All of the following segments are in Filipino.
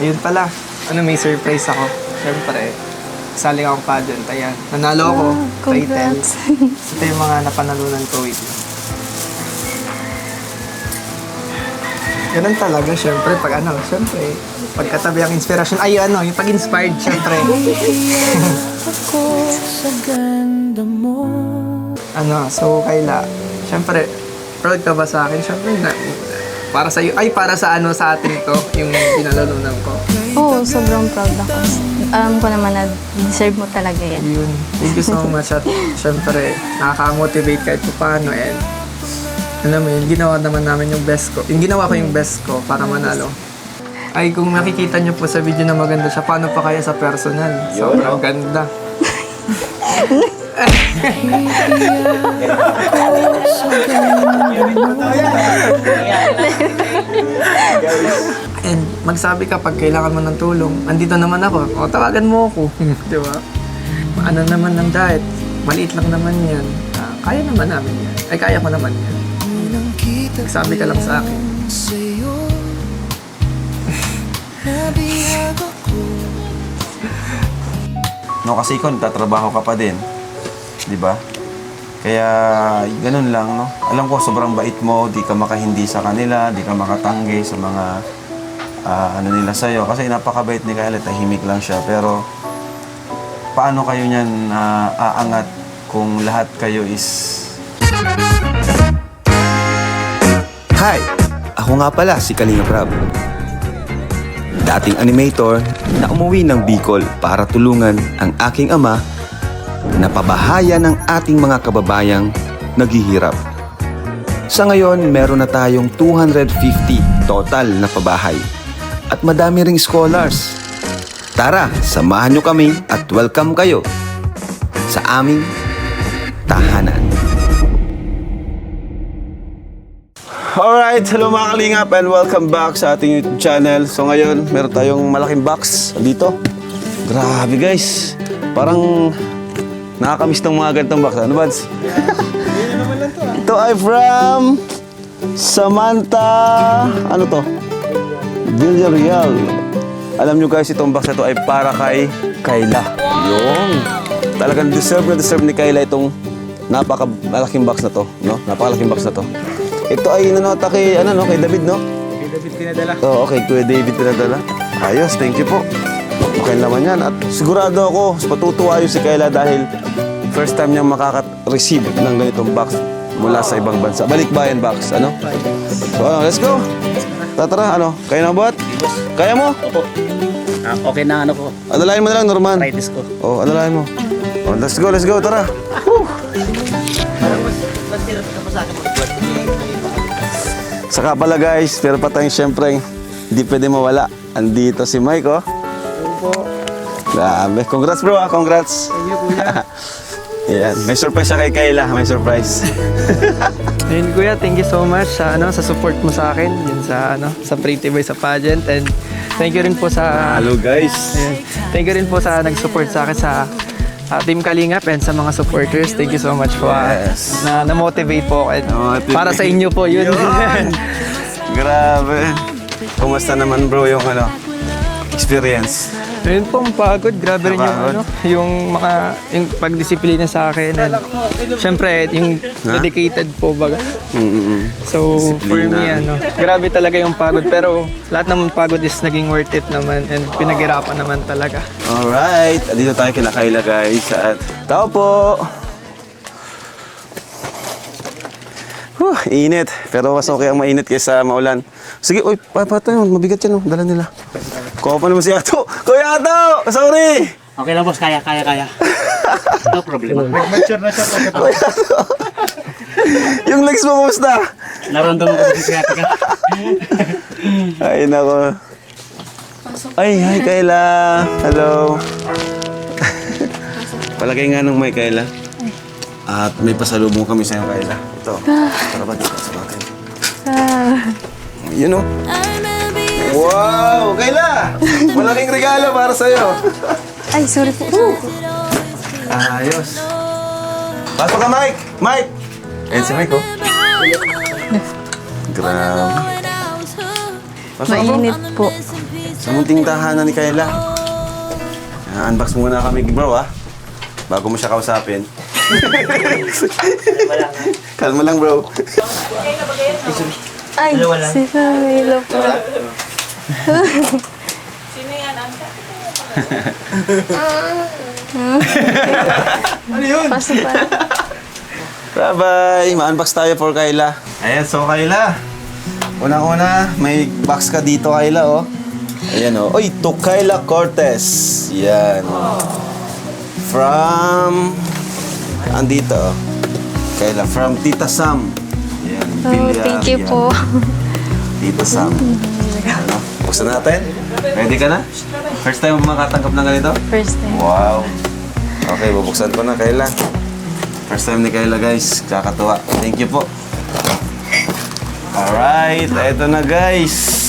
Ayun pala. May surprise ako. Siyempre, saling akong pageant. Ayan, nanalo ako. Title. Congrats. Ito yung mga napanalunan ko. Wait lang. Ganun talaga, syempre, syempre, pagkatabi ang inspirasyon, yung pag-inspired, syempre. Ako sa ganda mo. So, Kayla, syempre, proud ka ba sa akin? Syempre, para sa iyo, para sa atin to, yung pinalalunan ko. Oo, sobrang proud ako. Alam ko naman na deserve mo talaga yan. Yun. Thank you so much. At syempre, nakaka-motivate kahit paano. And alam mo yun, ginawa naman namin yung best ko. Ginawa ko yung best ko para manalo. Ay, kung makikita niyo po sa video na maganda siya, paano pa kaya sa personal? Sobrang ganda. And magsabi ka pag kailangan mo ng tulong, andito naman ako. O, tawagan mo ako. Di ba? Ano naman ng diet? Maliit lang naman yan. Kaya naman namin yan. Ay, kaya ko naman yan. Magsabi ka lang sa akin. No, kasi ikaw, tatrabaho ka pa din. Di ba? Kaya, ganun lang, no? Alam ko, sobrang bait mo, di ka makahindi sa kanila, di ka makatanggi sa mga nila sa'yo. Kasi napakabait ni Kyle, tahimik lang siya. Pero, paano kayo niyan aangat kung lahat kayo is... Hi! Ako nga pala si Kalinga Prab. Dating animator na umuwi ng Bicol para tulungan ang aking ama na pabahayan ng ating mga kababayang naghihirap. Sa ngayon, meron na tayong 250 total na pabahay at madami ring scholars. Tara, samahan nyo kami at welcome kayo sa aming tahanan. Alright, hello mga kalingap and welcome back sa ating YouTube channel. So ngayon, meron tayong malaking box dito. Grabe guys, parang nakakamiss ng mga ganitong box. Ano ba? Ito ay from Samantha, ano to? Villarreal. Alam nyo guys, itong box na to ay para kay Kayla. Yung talagang deserve ni Kayla itong napakalaking box na to, no? Napakalaking box na to. Ito ay nanota kay, kay David, no? Kay David pinadala. Oo, okay, kay David pinadala. Ayos, thank you po. Okay naman yan. At sigurado ako, patutuwa yung si Kayla dahil first time niyang makaka-receive ng ganitong box mula sa ibang bansa. Balikbayan box, ano? So, let's go. Tara, kaya na ba? Kaya mo? Opo. Okay na ko. Adalahin mo na lang, Norman. Practice ko. Oo, adalahin mo. Oh, let's go, tara. Woo! Saka pala guys, pero pa tayong siyempre hindi pwede mawala. Andito si Mike, oh. Grabe. Congrats bro, congrats. Thank you, kuya. Yan, may surprise siya kay Kayla, may surprise. Ayun, kuya, thank you so much sa support mo sa akin, yun sa Pretty Boy sa pageant, and thank you rin po sa Hello guys. ayun, thank you rin po sa nag-support sa akin sa Team Kalingap and sa mga supporters. Thank you so much po. Yes. Na-motivate po ako. Na-motivate. Para sa inyo po yun. Grabe. Kumusta naman bro yung experience? Ayun po, ang pagod. Grabe rin yung yung pagdisiplina sa akin. And syempre, yung dedicated po baga. So, for me, grabe talaga yung pagod. Pero lahat naman pagod is naging worth it naman. And pinaghirapan naman talaga. Alright, dito tayo kina Kayla guys. At tao po. Init. Pero mas okay ang mainit kaysa maulan. Sige, oy, tayo. Mabigat yan, dala nila. Kuha pa naman si Ato. Kuya Ato! Sorry! Okay lang boss, kaya. No problem. Mature na siya. Kuya Ato! Yung legs mo, kumusta? Naramdaman ko si Kaya ka. Ay, nako. Ay, hi, Kayla. Hello. Palagay nga ng may Kayla. At may pasalubong kami sa'yo, Kayla. Ito. Tara ba dito sa akin? You know? Wow! Kayla! Malaking regalo para sa'yo. Ay, sorry po. Ayos. Pasok ka, Mike! Mike! Ayan si Mike, oh. Grabe. Pasok ka po. Mainit po. Sa munting tahanan ni Kayla. Unbox muna kami, bro, ha? Bago mo siya kausapin. Kalma lang, bro. Ay, si Camilo po. Ano yun? Pasok pa. Bye-bye! Ma-unbox tayo for Kayla. Ayan, so Kayla. Unang-una, may box ka dito, Kayla, oh. Ayan, oh. Uy, to Kayla Cortez. Yan. From... Andito, oh. Kayla, from Tita Sam. Ayan, Oh, thank you yan. po. Tita Sam. Ano? Buksan natin? Ready ka na? First time mo makatanggap ng ganito? First time. Wow. Okay, bubuksan ko na, Kayla. First time ni Kayla, guys. Kakatuwa. Thank you po. Alright, eto na, guys.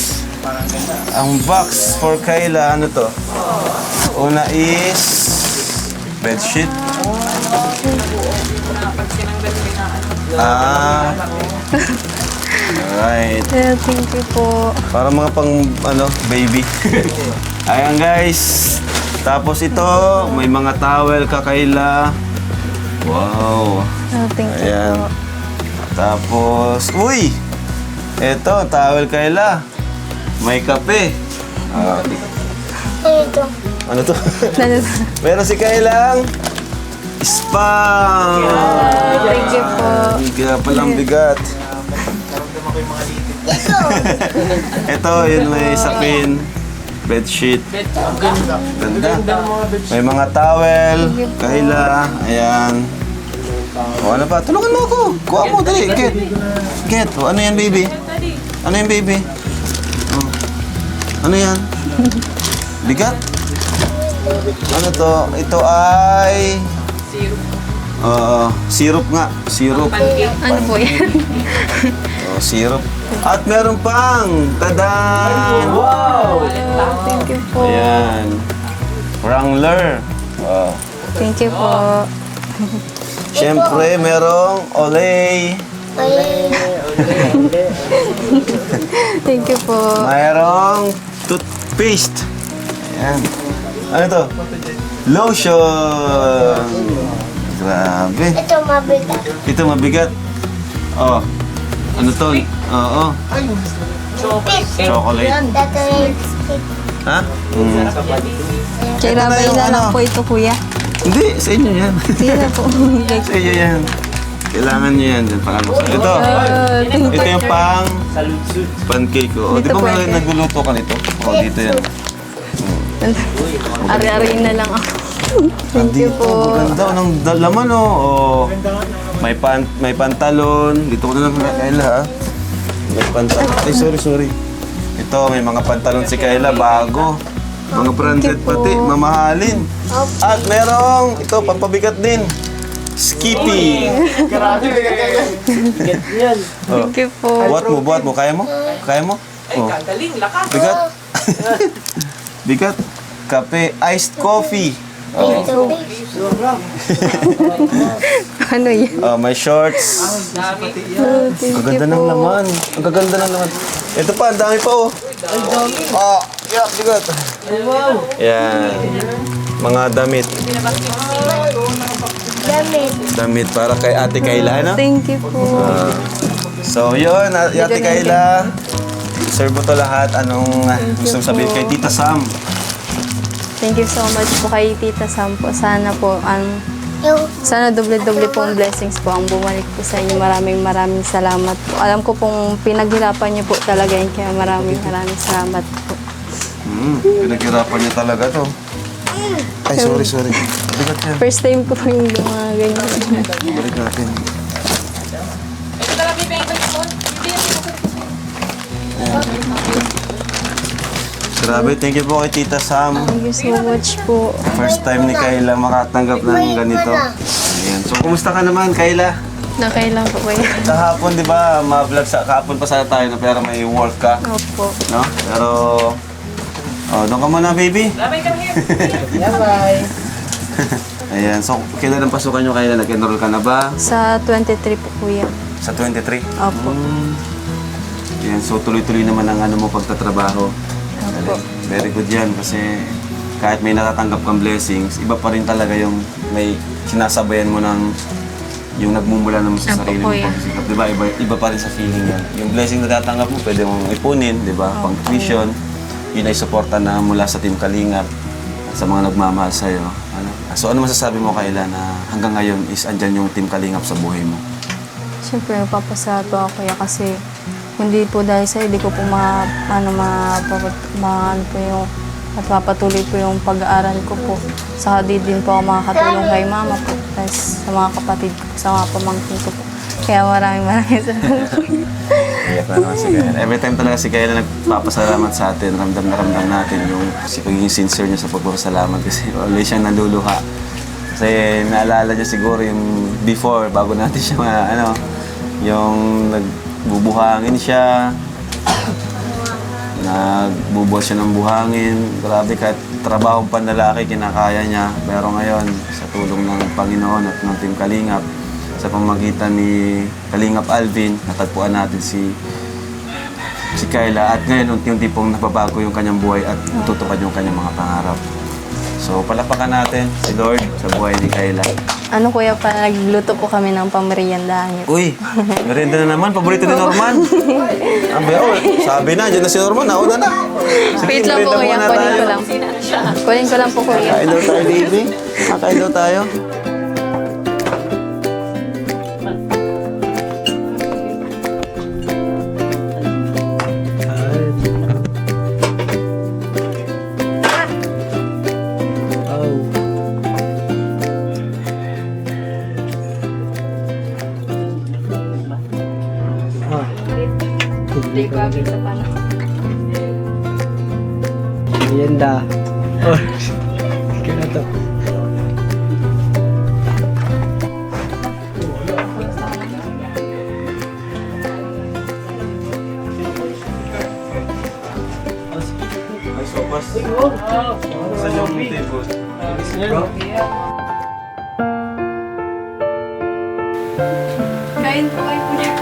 Ang box for Kayla, ano to? Una is bedsheet. Alright. Thank you po. Para mga pang, baby. Ayan, guys. Tapos ito, may mga towel ka, Kayla. Wow. Thank you Ayan. po. Tapos, uy! Eto, towel, Kayla. May kape. Ano to? Meron si Kaylang spam. Thank you po. Bigat palang bigat. Ito, yun may sapin. Bedsheet. Ganda. May mga towel. Kayla. Ayan. O, ano pa? Tulungan mo ako. Kuha mo, dali. Get. O, ano yan, baby? Ano yan, baby? O. Ano yan? Bigat? Ano to? Ito ay... syrup nga. Syrup. Ano po yan? Oh, syrup. At meron pang! Tada! Thank you po. Ayan. Wrangler. Wow. Thank you po. Siyempre, merong Olay. Thank you po. Mayroong toothpaste. Ayan. Ano to? Lotion. Grabe. Ito mabigat. Ito mabigat. Oh. Ano to? Oo. Chocolate. Chocolate stick. Ha? Kailangan yung na lang ano? po ito, kuya. Hindi, sa inyo yan. Sige na po. Sa inyo yan. Kailangan nyo yan. Ito. Thank Ito you. yung pang pancake ko. Oh, di Dito ba pwede. nagluluto ka nito? Oh, dito yan. Ari-ari na lang ako. Thank you Dito, po. maganda. Anong laman, oh. Oh. May pantalon. Dito ko na lang Kayla, ha? May pantalon. Ay, sorry. Ito, may mga pantalon si Kayla. Bago. Mga branded pati. Mamahalin. At merong, ito, pampabigat din. Skippy. Thank you po. Buhat mo. Kaya mo? Oh. Bigat. Bigat. Kape. Iced coffee. Ito. Ano yan? May shorts. Ang gaganda ng laman. Ang gaganda ng laman. Ito pa, ang dami pa, oh. Ang dami. Yeah, bigat. Wow. Yan. Mga damit. Damit para kay Ate Kayla, no? Thank you po. So, yun, Ate Kayla. Serve mo to lahat. Anong gusto mong sabihin kay Tita Sam? Thank you so much po kay Tita Sam po. Sana po, sana doble-doble pong blessings po ang bumalik po sa inyo. Maraming salamat po. Alam ko pong pinaghirapan niyo po talaga yun. Kaya maraming salamat po. Pinaghirapan niya talaga to. Ay, sorry. Bigat yan. First time ko po yung mga ganyan. Balik natin. Grabe, thank you po kay Tita Sam. Thank you so much po. First time ni Kayla makatanggap ng ganito. Ayan. So, kumusta ka naman, Kayla? Nakailang po kuya. Kahapon, di ba, ma-vlog kahapon pa sana tayo na pero may work ka, Opo. no? Pero, doon ka muna, baby. Bye-bye. Ayan, so, kailan ang pasukan nyo, Kayla? Nag-enroll ka na ba? Sa 23 po kuya. Sa 23? Opo. Ayan, so tuloy-tuloy naman ang mo pagtatrabaho. Opo. Very good yan kasi kahit may natatanggap kang blessings, iba pa rin talaga yung may sinasabayan mo ng yung nagmumula naman sa sarili mo pagsisikap. Diba? Iba pa rin sa feeling yan. Yung blessing na tatanggap mo, pwede mong ipunin, diba? Pang tuition, yun ay suporta na mula sa Team Kalingap at sa mga nagmamahal sa'yo. Ano? So ano masasabi mo, Kayla, na hanggang ngayon is andyan yung Team Kalingap sa buhay mo? Siyempre, napapasalamat po ako kuya kasi hindi po dahil sa hindi ko po mapapatuloy po yung pag-aaral ko po. Saka din po ako makakatulong kay mama po. Tapos sa mga kapatid ko, sa mga pamangkin ko po. Kaya maraming salamat. Iyak na naman si Kayla. Every time talaga si Kayla nagpapasalamat sa atin, ramdam na ramdam natin yung pagiging sincere niya sa pagpapasalamat kasi always siyang naluluha. Kasi naalala niya siguro yung before, bago natin siya yung nagbubuhangin siya, nagbubuhat siya ng buhangin. Grabe, kahit trabahong panlalaki, kinakaya niya. Pero ngayon, sa tulong ng Panginoon at ng Team Kalingap, sa pamagitan ni Kalingap Alvin, natagpuan natin si Kayla. At ngayon, unti-unti pong nababago yung kanyang buhay at tutukan yung kanyang mga pangarap. So, palapakan natin si Lord sa buhay ni Kayla. Ano kuya, pa nagluto po kami ng pameriendahan niyo. Uy, merienda na naman. Paborito ni Norman. Sabi na, dyan na si Norman. Nauna na. Wait lang po kuya, kunin ko lang. Kunin ko lang po kuya. Kain daw tayo, baby. Kain daw tayo. Hindi ko abis sa panahon. Merienda. Oh, kaya na to. Ay, sopas. Saan yung table? Kain po kayo kuya.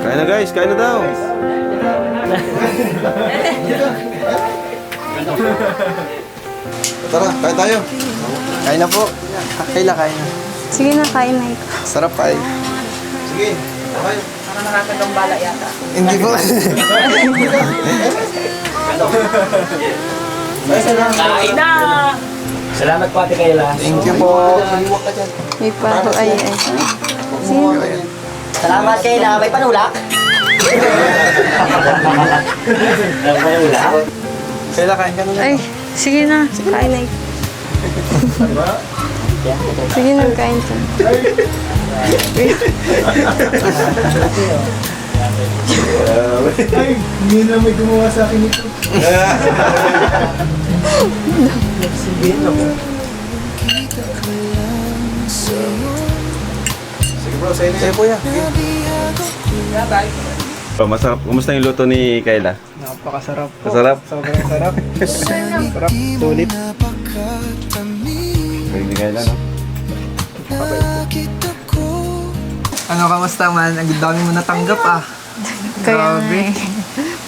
Kain na guys, kain na daw. Tara, kain tayo. Kain na po. Kayla, kain na. Sige na, kain na ito. Sarap ay. Sige, okay. Hindi po. Kain na! Salamat po, Ate Kayla. Thank you po. May pa ay. Sige. Salamat, Kayla. May panulak. Kayla, kain ka na lang. Ay, sige na. Kain na ito. Sige na, kain ka. Hindi na may gumawa sa akin ito. Sige bro, sa'yo na. Sa'yo po yan. Masarap. Kumusta yung luto ni Kayla? Napakasarap po. Masarap? Sobrang sarap. Sarap. Sulit. Pwede ni Kayla, no? Ano, kamusta man? Ang dami mo natanggap ah. Kaya Grabe. nga eh.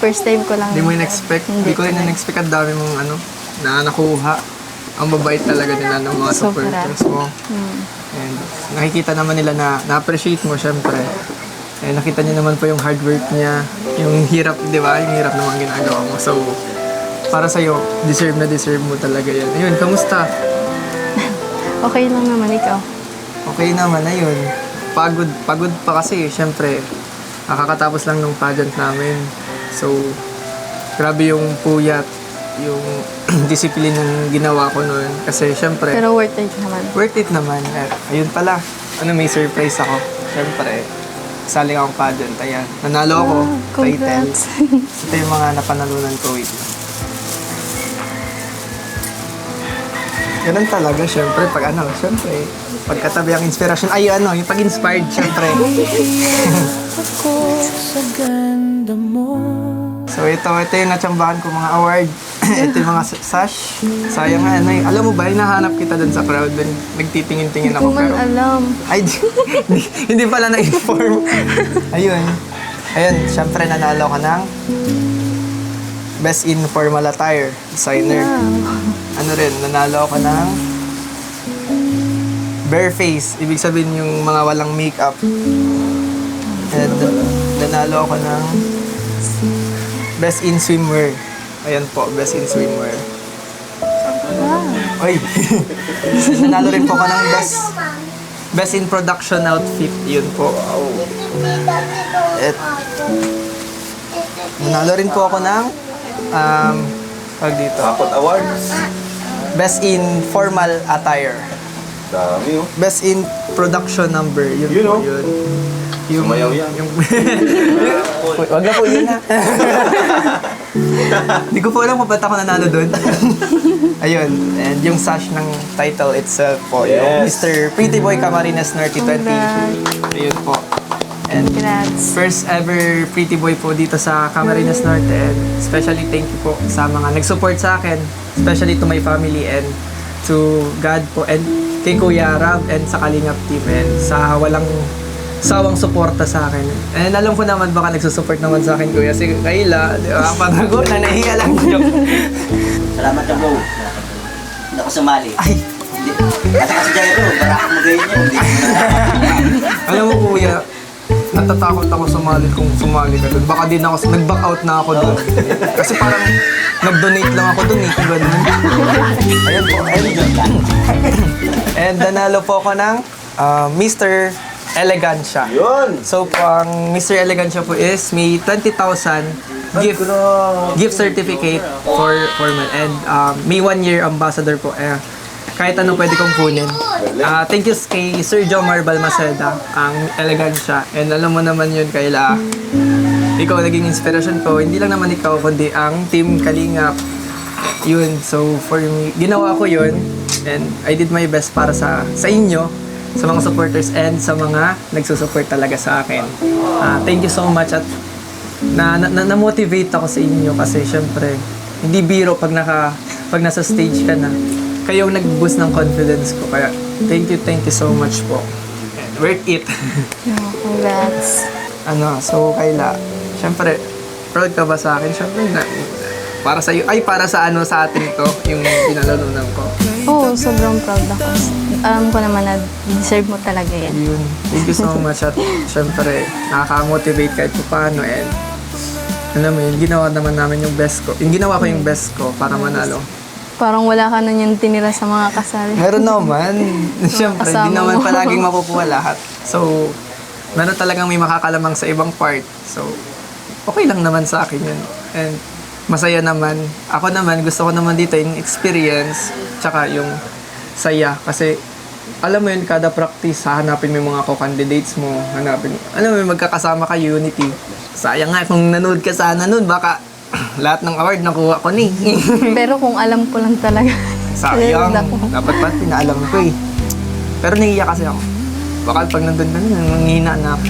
First time ko lang. Hindi mo in-expect. Hindi ko rin in-expect ang dami mong na nakuha. Ang babait talaga nila ng mga Sobra. supporters mo. And nakikita naman nila na na-appreciate mo syempre. Eh, nakita niyo naman po yung hard work niya, yung hirap, di ba? Yung hirap naman ginagawa mo. So, para sa'yo, deserve mo talaga yan. Ayun, kamusta? Okay lang naman ikaw. Okay naman, ayun. Pagod pa kasi, syempre, nakakatapos lang ng pageant namin. So, grabe yung puyat, yung discipline ng ginawa ko noon. Kasi, syempre, Pero worth it naman. worth it naman. At ayun pala, may surprise ako. Syempre, saling akong pageant. Ayan, nanalo ako. Title. Congrats. Ito yung mga napanalunan ko. Wait. Ganun talaga, syempre, syempre, pagkatabi ang inspiration, yung pag-inspired, syempre. Sa ganda mo. So ito yung natsambahan ko mga award. Ito yung mga sash. Sayang nga, alam mo ba, hinahanap kita dun sa crowd. Dun, nagtitingin-tingin Hindi ako. ko man alam. Ay, hindi pala na-inform. Ayun, syempre nanalo ka ng Best in Formal Attire Designer. Ano rin, nanalo ako ng bare face. Ibig sabihin yung mga walang makeup. And nanalo ako ng Best in Swimwear. Ayan po, Best in Swimwear. Ay! Nanalo rin po ako ng Best in Production Outfit. Yun po. Nanalo rin po ako ng tawag dito. Kapot Awards. Best in Formal Attire. Dami oh. Best in Production Number. Yun Yun, po oh. yun. Yung, Sumayaw yan. Wag na po yun na. Hindi ko po alam kung ba't ako nanalo doon. Ayun. And yung sash ng title itself po. Yung Yes. Mr. Pretty Boy Camarines Norte 20. Ayun po. And Congrats. first ever Pretty Boy po dito sa Camarines Norte. And especially thank you po sa mga nag-support sa akin. Especially to my family and to God po. And kay Kuya Rab and sa Kalingap team. And sa walang sawang suporta sa akin. And alam ko naman baka nagsusupport naman sa akin Kuya. Si Kayla, di ba? Panago na nahiya lang joke. Salamat ka, bro. Hindi ako sumali. Ay, Kasi kasi dyan ito, barakang magayin nyo. alam mo Kuya, natatakot ako sumali kung sumali ka doon. Baka din ako, nag-back out na ako doon. Kasi parang nag-donate lang ako doon eh. Ganun. Ayun po. And nanalo po ako ng Mr. Elegancia. Yun. So po, ang Mr. Elegancia po is may 20,000 gift certificate for men. And may 1 year ambassador po. Kahit anong pwede kong kunin. Thank you kay Sir Jomar Balmaceda, ang Elegancia. And alam mo naman yun, Kayla. Ikaw naging inspiration ko. Hindi lang naman ikaw, kundi ang Team Kalingap. Yun. So, for me, ginawa ko yun. And I did my best para sa inyo, sa mga supporters, and sa mga nagsusupport talaga sa akin. Thank you so much at na-motivate ako sa inyo kasi syempre, hindi biro pag nasa stage ka na. Kayo ang nag-boost ng confidence ko. Kaya, thank you so much po. And worth it. Congrats. So, Kayla, syempre, proud ka ba sa akin? Syempre, para sa iyo, para sa sa atin to, yung pinalalunan ko. Oo, sobrang proud ako. Alam ko naman na deserve mo talaga yan. Yun. Thank you so much at syempre, nakaka-motivate kahit paano and alam mo yun, ginawa naman namin yung best ko. Yung ginawa ko yung best ko para manalo. Parang wala ka na yung tinira sa mga kasali. Meron naman. Siyempre, Kasama di naman mo. palaging makukuha lahat. So, meron talagang may makakalamang sa ibang part. So, okay lang naman sa akin yun. And masaya naman. Ako naman, gusto ko naman dito yung experience tsaka yung saya. Kasi, alam mo yun, kada practice, hanapin mo yung mga co-candidates mo. Alam mo yun, magkakasama ka, unity. Sayang nga, kung nanood ka sana nun, baka lahat ng award nakuha ko ni. Pero kung alam ko lang talaga. Sayang. nanood ako. Dapat pa, pinaalam ko eh. Pero naiiyak kasi ako. Baka pag nandun ka na, nanghina na ako.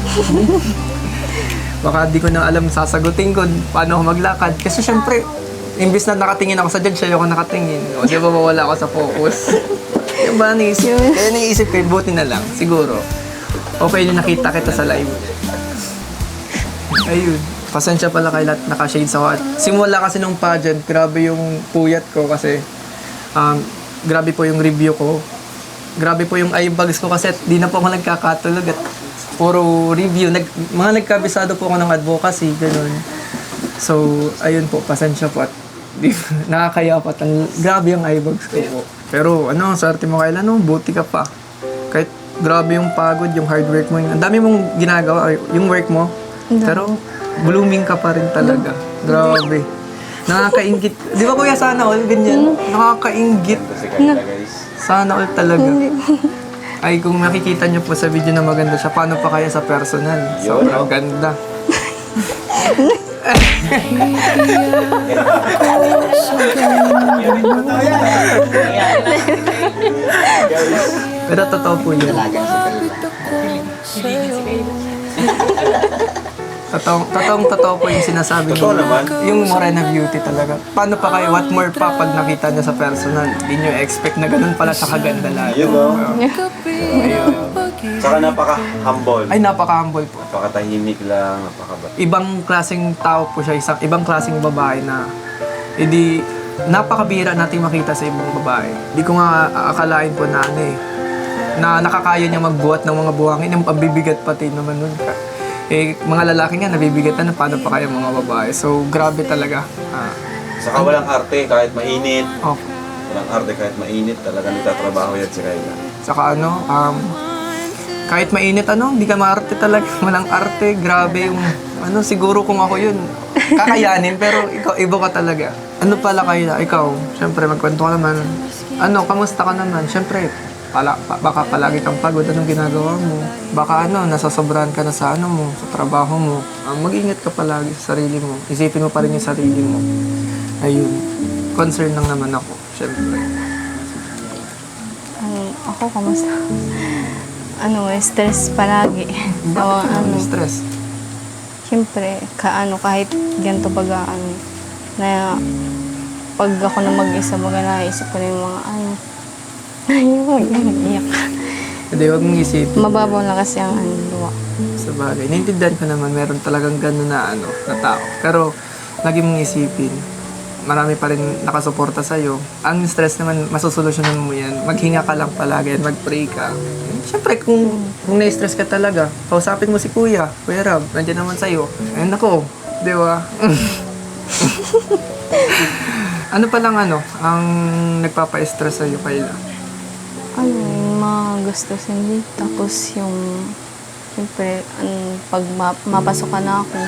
Baka di ko na alam sasagutin ko paano ako maglakad. Kasi syempre, imbis na nakatingin ako sa judge, sa'yo ako nakatingin. O di ba mawala ako sa focus? Yung ba naisip? Kaya naisip ko, buti na lang. Siguro. Okay na nakita kita sa live. Ayun. Pasensya pala kay lahat, naka-shades ako. At simula kasi nung pageant, grabe yung puyat ko kasi grabe po yung review ko. Grabe po yung eye bags ko kasi di na po ako nagkakatulog at puro review. Mga nagkabisado po ako ng advocacy, ganun. So, ayun po, pasensya po at nakakayapat. Grabe yung eye bags ko po. Pero swerte mo Kayla, buti ka pa. Kahit grabe yung pagod, yung hard work mo. Ang dami mong ginagawa, yung work mo. Pero blooming ka pa rin talaga. Grabe. Nakakaingit. Di ba Kuya, sana all ganyan? Nakakaingit. Sana all talaga. Ay, kung makikita niyo po sa video na maganda siya, paano pa kaya sa personal? Sobrang ganda. Pero totoo po yun. Totoo po yung sinasabi Totoo niyo. naman. Yung Morena Beauty talaga. Paano pa kayo, what more pa pag nakita niya sa personal? Hindi niyo expect na ganun pala siya kaganda lahat. Yun o. Saka napaka-humble. Ay, napaka-humble po. Napakatahimik lang, napakabait. Ibang klaseng tao po siya, ibang klaseng babae na Hindi, napakabihira nating makita sa ibang babae. Hindi ko nga aakalain po na na nakakaya niya magbuhat ng mga buhangin, yung pabibigat pati naman nun. Mga lalaki nga nabibigatan, paano pa kaya mga babae. So, grabe talaga. Saka walang arte kahit mainit. Oh. Walang arte kahit mainit. Talaga nagtatrabaho yan si Kayla. Saka kahit mainit hindi ka maarte talaga. Walang arte, grabe yung, siguro kung ako yun, kakayanin, pero ikaw, iba ka talaga. Ano pala Kayla, ikaw, syempre magkwento ka naman. Kamusta ka naman? Syempre, baka palagi kang pagod, anong ginagawa mo? Baka nasasobrahan ka na sa sa trabaho mo. Mag-ingat ka palagi sa sarili mo. Isipin mo pa rin yung sarili mo. Ayun, concern lang naman ako, syempre. Ako, kamusta? Stress palagi. Stress. Siyempre, kahit ganito baga, na pag ako na mag-isa naisip ko na yung mga iyak. Hindi, huwag mong isipin. Mababaw na kasi ang luwa. Sa bagay. Naintindihan ko naman, meron talagang gano'n na tao. Pero, lagi mong isipin, marami pa rin nakasuporta sa'yo. Ang stress naman, masusolusyonan mo yan. Maghinga ka lang palagi at mag-pray ka. Siyempre, kung na-stress ka talaga, kausapin mo si Kuya. Kuya Rab, nandiyan naman sa'yo. Ayun ako, di ba? Ano pa lang ang nagpapa-stress sa'yo, Kayla? Yung mga gastusin din. Tapos yung, siyempre, pag mapasok ka na ako,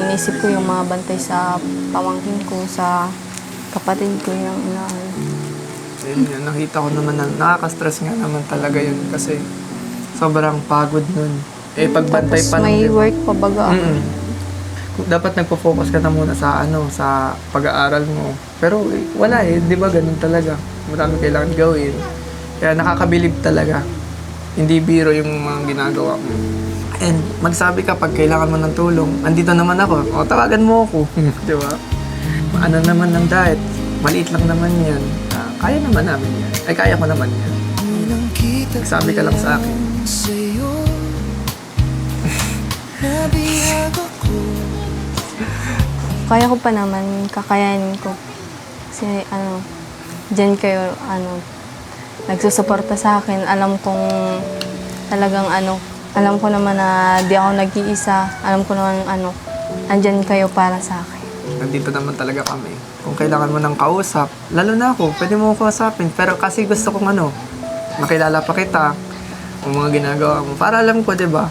inisip ko yung mga bantay sa pamangkin ko, sa kapatid ko, yung inaano. Ayun yun, nakita ko naman na nakaka-stress nga naman talaga yun kasi sobrang pagod nun. Pagbantay Tapos pa may lang. work pa baga ako. Dapat nagpo-focus ka na muna sa sa pag-aaral mo. Pero wala di ba ganun talaga. Marami kailangan gawin. Kaya nakakabilib talaga. Hindi biro yung mga ginagawa mo. And magsabi ka pag kailangan mo ng tulong, andito naman ako. O tawagan mo ako. Di ba? Ano naman ng diet? Maliit lang naman yan. Kaya naman namin yan. Kaya ko naman yan. Magsabi ka lang sa akin. Kaya ko pa naman, kakayanin ko. Kasi dyan kayo, nagsusuporta sa akin. Alam kong talagang alam ko naman na di ako nag-iisa. Alam ko naman andyan kayo para sa akin. Nandito naman talaga kami. Kung kailangan mo ng kausap, lalo na ako, pwede mo ko kausapin. Pero kasi gusto kong makilala pa kita, ang mga ginagawa mo. Para alam ko, di ba?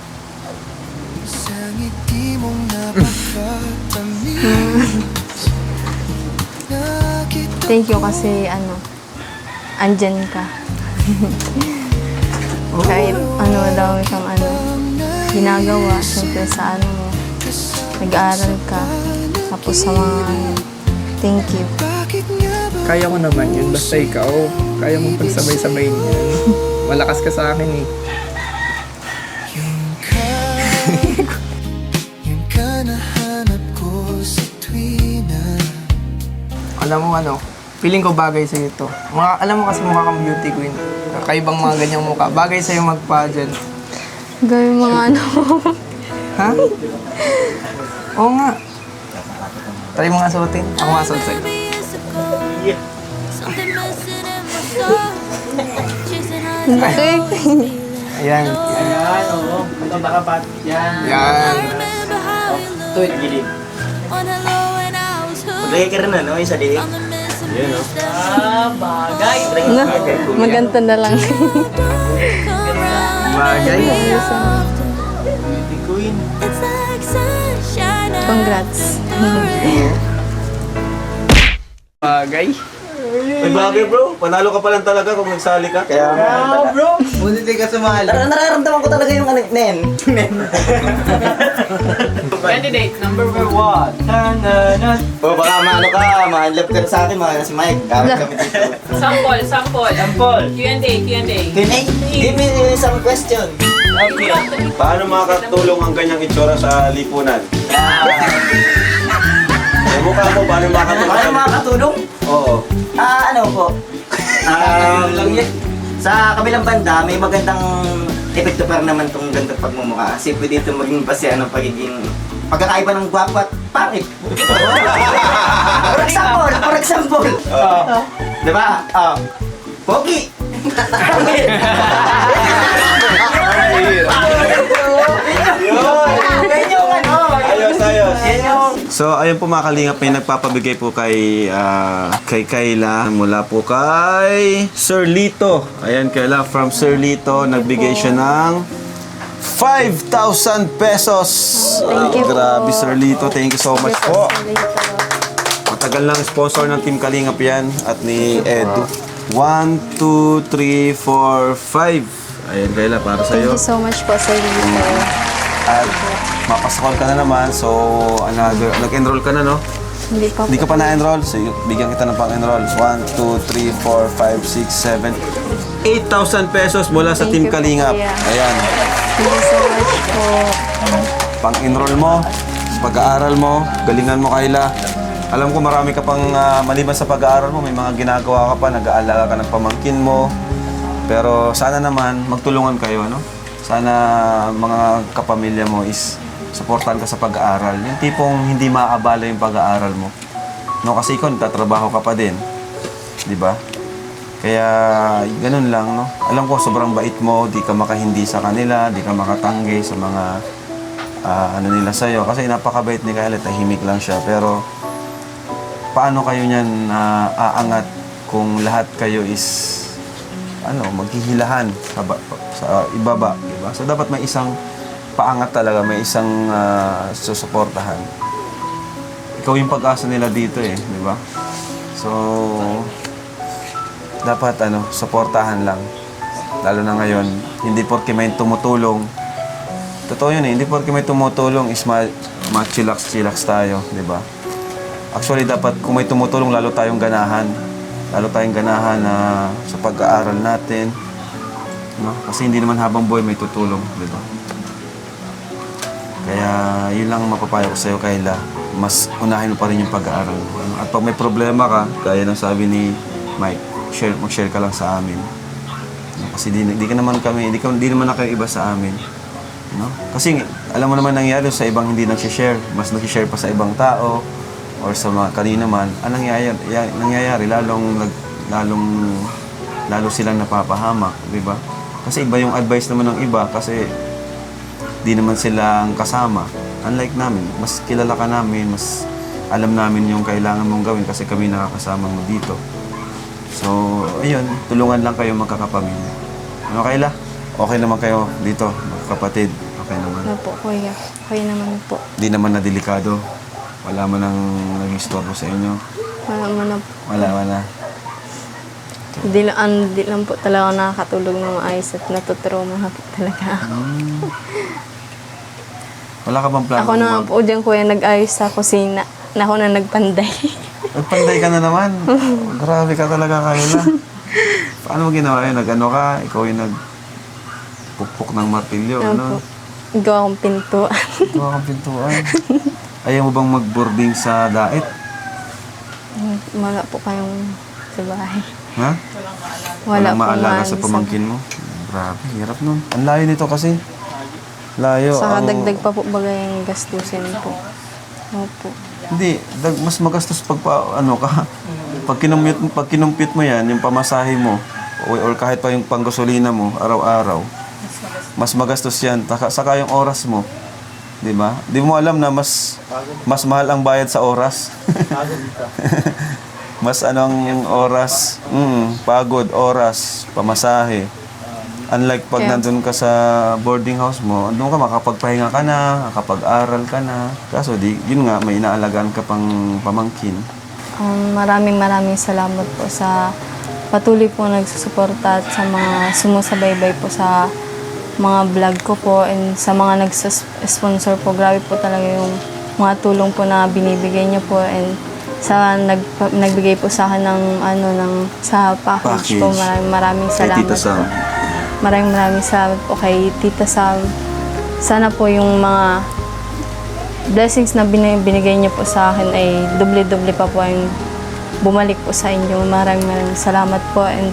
Thank you kasi andyan ka. Kahit daw kang ginagawa, siyempre sa mo, nag-aaral ka, tapos sa mga thank you. Kaya ko naman yun, basta ikaw. Kaya mong pagsabay-sabayin yan. Malakas ka sa akin eh. Alam mo feeling ko bagay sa'yo ito. Alam mo kasi mukha kang beauty queen. Kakaibang mga ganyang mukha. Bagay sa'yo mag-pageant. Gawin mga Ha? Oo nga. Try mo nga suotin. Ako nga suot sa'yo. Okay. Ayan. Yan, oo. Ito nakapat. Yan. Yan. Tuwit, gilid. Maglagay ka rin yung sa diig. Yan Bagay. Maganda na lang. Bagay. Beauty queen. Congrats. Bagay. May bagay bro, panalo ka pa lang talaga kung nagsali ka. Kaya Bro, buti di ka sumali. nararamdaman ko talaga yung nen. Candidate number 1. Tanana. O baka ma-unlove ka sa akin, si Mike. Kami dito. Sample. Sample. Q&A. Give me some question. Okay. Paano makakatulong ang ganyang itsura sa lipunan? Yung mukha mo, paano makakatulong? Paano makakatulong? Oo. Ano po? Sa kabilang banda, may magandang epekto pa rin naman itong gandang pagmumukha. Kasi pwede ito maging basihan ng pagiging pagkakaiba ng gwapo at pangit. For example. Di ba? Pogi. So, ayun po mga kalingap, may nagpapabigay po kay Kayla mula po kay Sir Lito. Ayan, Kayla, from Sir Lito, nagbigay siya ng 5,000 pesos. Thank you po. Grabe, Sir Lito. Thank you so much po. Matagal ng sponsor ng Team Kalingap yan at ni Edu. 1, 2, 3, 4, 5. Ayan, Kayla, para Thank sa'yo. you so much po, Sir Lito. At mapasakon ka na naman, so nag-enroll ka na, no? Hindi pa Hindi po. ka pa na-enroll, so bigyan kita ng pang-enroll. 1, 2, 3, 4, 5, 6, 7, 8,000 pesos mula sa Thank Team you po, Kalingap. Kuya. Ayan, Thank you so much po. pang-enroll mo, pag-aaral mo, galingan mo, Kayla. Alam ko marami ka pang maliban sa pag-aaral mo, may mga ginagawa ka pa, nag-aalaga ka ng pamangkin mo. Pero sana naman magtulungan kayo, no? Sana mga kapamilya mo is supportan ka sa pag-aaral. Yung tipong hindi maaabala yung pag-aaral mo. No, kasi ikaw nagtatrabaho ka pa din. 'Di ba? Kaya ganun lang, no? Alam ko sobrang bait mo, di ka makahindi sa kanila, di ka makatanggi sa mga ano nila sa'yo. Kasi napakabait ni Kayla, tahimik lang siya. Pero paano kayo niyan aangat kung lahat kayo is maghihilahan sa ibaba, diba? So dapat may isang paangat talaga, may isang susuportahan. Ikaw yung pag-asa nila dito di ba? So dapat suportahan lang. Lalo na ngayon, hindi porke may tumutulong. Totoo yun hindi porke may tumutulong is ma-chillax tayo, di ba? Actually, dapat kung may tumutulong, lalo tayong ganahan. Lalo tayong ganahan sa pag-aaral natin. No? Kasi hindi naman habang buhay may tutulong, di ba? Kaya yun lang mapapayo ko sa'yo, Kayla. Mas unahin mo pa rin yung pag-aaral mo. At pag may problema ka, gaya ng sabi ni Mike, mag-share ka lang sa amin. No? Kasi di naman na kayo iba sa amin. No? Kasi alam mo naman nangyayari sa ibang hindi nag-share. Mas nag-share pa sa ibang tao or sa mga kanina man. Anong nangyayari? Lalo silang napapahamak, di ba? Kasi iba yung advice naman ng iba kasi di naman silang kasama. Unlike namin, mas kilala ka namin, mas alam namin yung kailangan mong gawin kasi kami nakakasama mo dito. So, ayun, tulungan lang kayo magkakapamilya. Ano, Kayla? Okay naman kayo dito, magkakapatid. Okay naman. Ano po, Kuya? Okay naman po. Di naman na delikado. Wala mo nang nag-istorbo sa inyo. Wala mo na po. Wala. Di lang po talaga nakakatulog ng maayos at natutrauma na po talaga ako. Wala ka bang plano? Ako na po dyan, Kuya, nag-ayos sa kusina. Na ako na nagpanday. Nagpanday ka na naman. Grabe ka talaga, Kayla. Paano mo ginawa yun? Nag-ano ka? Ikaw yung nagpukpok ng martilyo, ano? Gawa akong pintuan. Gawa kang pintuan. Ayaw mo bang mag-boarding sa daet? Wala po kayong sa bahay. Ha? Wala Walang po maalaga man sa pamangkin mo? Grabe, hirap nun. Ang layo nito kasi. Layo. Saka dagdag pa po bagay yung gastusin po. Opo. Hindi, mas magastos pag kinumpit mo yan, yung pamasahe mo, or kahit pa yung panggasolina mo, araw-araw, mas magastos yan. Saka yung oras mo. Di ba? Di mo alam na mas mahal ang bayad sa oras. Mas anong oras, pagod, oras, pamasahe. Unlike pag nandun ka sa boarding house mo, doon ka makapagpahinga ka na, makapag-aral ka na. Kaso yun nga, may inaalagaan ka pang pamangkin. Maraming salamat po sa patuloy po nagsusuporta at sa mga sumusubaybay po sa mga vlog ko po and sa mga nag-sponsor po. Grabe po talaga yung mga tulong po na binibigay niyo po and sa nagbigay po sa akin sa package po. Maraming salamat. Kay Tita Sam. Maraming salamat po kay Tita Sam. Sana po yung mga blessings na binigay niyo po sa akin ay doble-doble pa po yung bumalik po sa inyo. Maraming salamat po and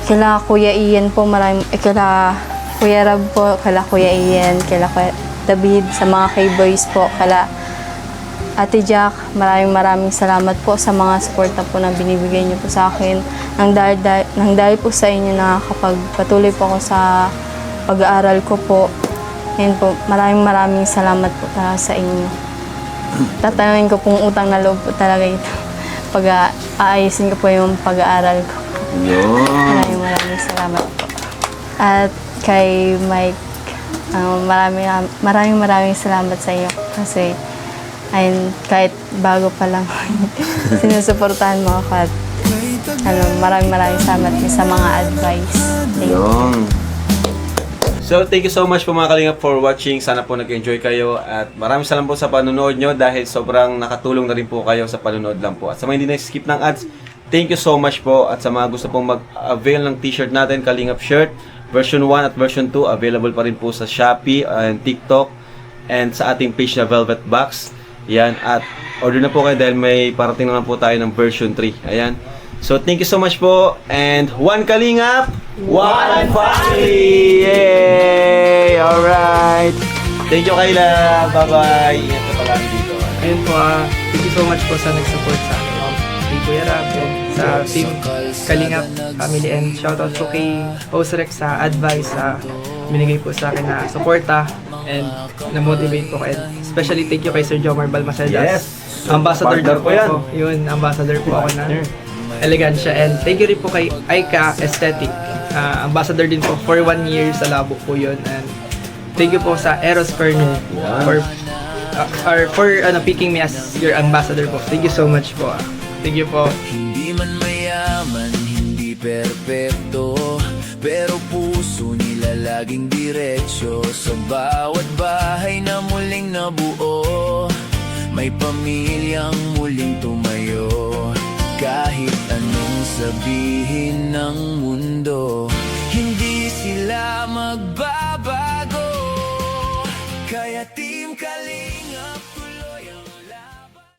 kila Kuya Ian po, kila Kuya Rab po, kila Kuya Ian, kila David, sa mga K-Boys po, kala Ate Jack, maraming salamat po sa mga suporta po na binibigay niyo po sa akin. Nang dahil po sa inyo nakakapagpatuloy po ako sa pag-aaral ko po. Ngayon po, maraming salamat po talaga sa inyo. Tatanungin ko pong utang na loob po talaga ito. Aayusin ko po yung pag-aaral ko. Maraming salamat po. At kay Mike, maraming salamat sa iyo kasi ayun, kahit bago pa lang sinusuportahan mo ako at maraming salamat sa mga advice. Thank you. So, thank you so much po mga Kalingap for watching. Sana po nag-enjoy kayo at maraming salamat po sa panonood nyo dahil sobrang nakatulong na rin po kayo sa panonood lang po. At sa mga hindi na-skip ng ads, thank you so much po. At sa mga gusto pong mag-avail ng t-shirt natin, Kalingap shirt, version 1 at version 2, available pa rin po sa Shopee and TikTok and sa ating page na Velvet Box. Yan, at order na po kayo dahil may parating naman po tayo ng version 3. Ayan. So, thank you so much po. And one Kalingap, one family! Yay! Alright! Thank you, Kayla. Bye-bye. Ingat ka pala dito. Ayun po, thank you so much po sa nag-support sa akin. Kay Kuya Rap, and sa team Kalingap family, and shoutout po kay Host Rex sa advice sa binigay po sa akin na suporta and na-motivate po. And especially thank you kay Sir Jomar Balmacedas. Yes! Ambassador Partner daw po yan. Yun, ambassador po ako na Elegancia. And thank you rin po kay Aika Aesthetic. Ambassador din po for 1 year sa labo po yun. And thank you po sa Eros Furniture for picking me as your ambassador po. Thank you so much po. Thank you po. Hindi man mayaman, hindi perpekto, pero puso nila laging diretsyo. Sa bawat bahay na muling nabuo, may pamilyang muling tumayo. Kahit anong sabihin ng mundo, hindi sila magbabago. Kaya Team Kalingap